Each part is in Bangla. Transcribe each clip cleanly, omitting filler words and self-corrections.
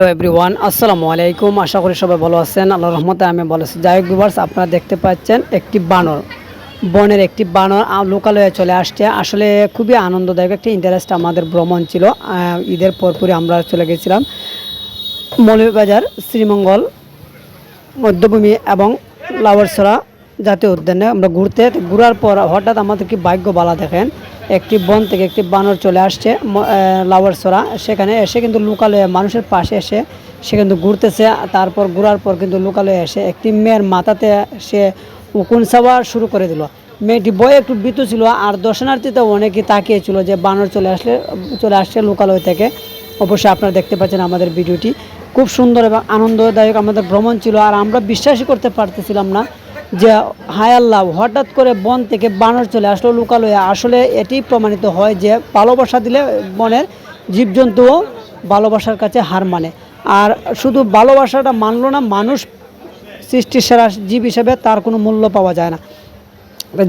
হ্যালো এভরিওয়ান, আসসালামু আলাইকুম। আশা করি সবাই ভালো আছেন। আল্লাহর রহমতে আমি ভালো আছি। যাই হোক ভিউয়ার্স, আপনারা দেখতে পাচ্ছেন একটি বানর, বনের একটি বানর লোকালয়ে চলে আসছে। আসলে খুবই আনন্দদায়ক একটি ইন্টারেস্ট আমাদের ভ্রমণ ছিল। ঈদের পরপরই আমরা চলে গেছিলাম মৌলভীবাজার, শ্রীমঙ্গল, মধ্যভূমি এবং লাউয়ারছড়া জাতীয় উদ্যানে আমরা ঘোরার পর হঠাৎ আমাদের কি ভাগ্য বালা দেখেন, একটি বন থেকে একটি বানর চলে আসছে লাউয়ারছড়া। সেখানে এসে কিন্তু লোকালয়ে মানুষের পাশে এসে সে কিন্তু ঘুরতেছে। তারপর ঘোরার পর কিন্তু লোকালয়ে এসে একটি মেয়ের মাথাতে সে উকুন চাওয়া শুরু করে দিল। মেয়েটি বয়ে একটু ভীতু ছিল, আর দর্শনার্থীতে অনেকেই তাকিয়েছিল যে বানর চলে আসছে লোকালয় থেকে। অবশ্যই আপনারা দেখতে পাচ্ছেন আমাদের ভিডিওটি। খুব সুন্দর এবং আনন্দদায়ক আমাদের ভ্রমণ ছিল, আর আমরা বিশ্বাসই করতে পারতেছিলাম না যে হায় আল্লাহ, হঠাৎ করে বন থেকে বানর চলে আসলো লোকালয়ে। আসলে এটি প্রমাণিত হয় যে ভালোবাসা দিলে বনের জীবজন্তুও ভালোবাসার কাছে হার মানে। আর শুধু ভালোবাসাটা মানলো না, মানুষ সৃষ্টির সেরা জীব হিসেবে তার কোনো মূল্য পাওয়া যায় না।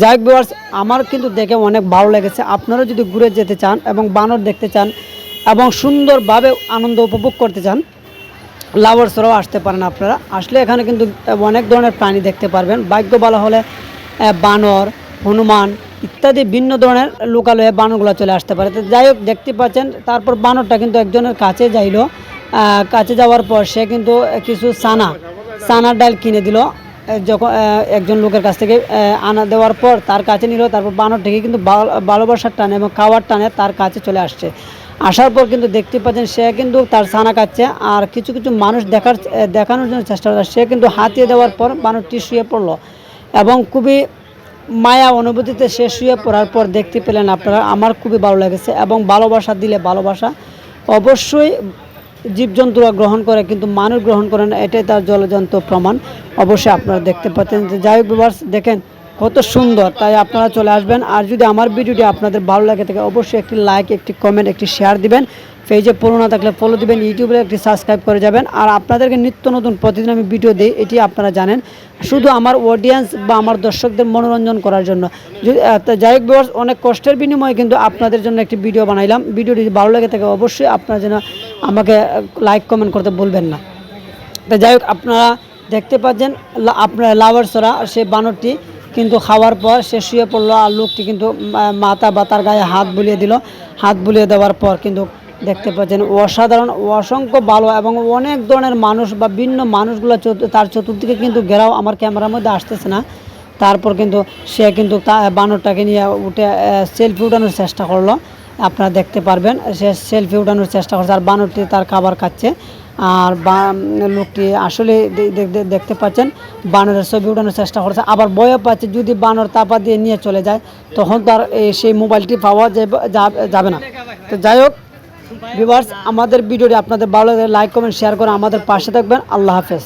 যাই হোক ভিউয়ার্স, আমার কিন্তু দেখে অনেক ভালো লেগেছে। আপনারা যদি ঘুরে যেতে চান এবং বানর দেখতে চান এবং সুন্দরভাবে আনন্দ উপভোগ করতে চান, লাউয়ারছড়াও আসতে পারেন। আপনারা আসলে এখানে কিন্তু অনেক ধরনের প্রাণী দেখতে পারবেন। ভাগ্য ভালো হলে বানর, হনুমান ইত্যাদি ভিন্ন ধরনের লোকালয়ে বানরগুলো চলে আসতে পারে। তো যাই হোক, দেখতে পাচ্ছেন তারপর বানরটা কিন্তু একজনের কাছে যাইল। কাছে যাওয়ার পর সে কিন্তু কিছু চানার ডাল কিনে দিল। যখন একজন লোকের কাছ থেকে আনা দেওয়ার পর তার কাছে নিল, তারপর বানরটিকে কিন্তু ভালোবাসার টানে এবং খাওয়ার টানে তার কাছে চলে আসছে। আসার পর কিন্তু দেখতে পাচ্ছেন সে কিন্তু তার ছানা খাচ্ছে, আর কিছু কিছু মানুষ দেখানোর জন্য চেষ্টা করছে। সে কিন্তু হাতিয়ে দেওয়ার পর বানরটি শুয়ে পড়লো এবং খুবই মায়া অনুভূতিতে সে শুয়ে পড়ার পর দেখতে পেলেন আপনারা, আমার খুবই ভালো লেগেছে। এবং ভালোবাসা দিলে ভালোবাসা অবশ্যই জীবজন্তুরা গ্রহণ করে, কিন্তু মানুষ গ্রহণ করে না, এটাই তার জলজন্ত প্রমাণ। অবশ্যই আপনারা দেখতে পাচ্ছেন যে যাই হোক ভিউয়ার্স, দেখেন কত সুন্দর। তাই আপনারা চলে আসবেন। আর যদি আমার ভিডিওটি আপনাদের ভালো লাগে থাকে অবশ্যই একটি লাইক, একটি কমেন্ট, একটি শেয়ার দিবেন। পেজে ফলো না থাকলে ফলো দিবেন, ইউটিউবে একটি সাবস্ক্রাইব করে যাবেন। আর আপনাদেরকে নিত্য নতুন প্রতিদিন আমি ভিডিও দিই, এটি আপনারা জানেন, শুধু আমার অডিয়েন্স বা আমার দর্শকদের মনোরঞ্জন করার জন্য। যাই হোক ভিউয়ার্স, অনেক কষ্টের বিনিময়ে কিন্তু আপনাদের জন্য একটি ভিডিও বানাইলাম। ভিডিওটি যদি ভালো লাগে থাকে অবশ্যই আপনারা যেন আমাকে লাইক কমেন্ট করতে বলবেন না। তো যাই হোক, আপনারা দেখতে পাচ্ছেন আপনার লাউয়ারছড়া সেই বানরটি কিন্তু খাওয়ার পর সে শুয়ে পড়লো, আর লোকটি কিন্তু মাথা বা তার গায়ে হাত বুলিয়ে দিল। হাত বুলিয়ে দেওয়ার পর কিন্তু দেখতে পাচ্ছেন অসাধারণ, অসংখ্য ভালো এবং অনেক ধরনের মানুষ বা ভিন্ন মানুষগুলো তার চতুর্দিকে কিন্তু ঘেরাও। আমার ক্যামেরার মধ্যে আসতেছে না। তারপর কিন্তু সে কিন্তু বানরটাকে নিয়ে উঠে সেলফি উঠানোর চেষ্টা করলো। আপনারা দেখতে পারবেন সে সেলফি উঠানোর চেষ্টা করছে, আর বানরটি তার খাবার খাচ্ছে। আর লোকটি আসলে দেখতে পাচ্ছেন বানরের ছবি উঠানোর চেষ্টা করছে, আবার ভয়ও পাচ্ছে যদি বানর তাপা দিয়ে নিয়ে চলে যায় তখন তার সেই মোবাইলটি পাওয়া যাবে না। তো যাই হোক ভিউয়ার্স, আমাদের ভিডিওটি আপনাদের ভালো লাগে লাইক কমেন্ট শেয়ার করে আমাদের পাশে থাকবেন। আল্লাহ হাফেজ।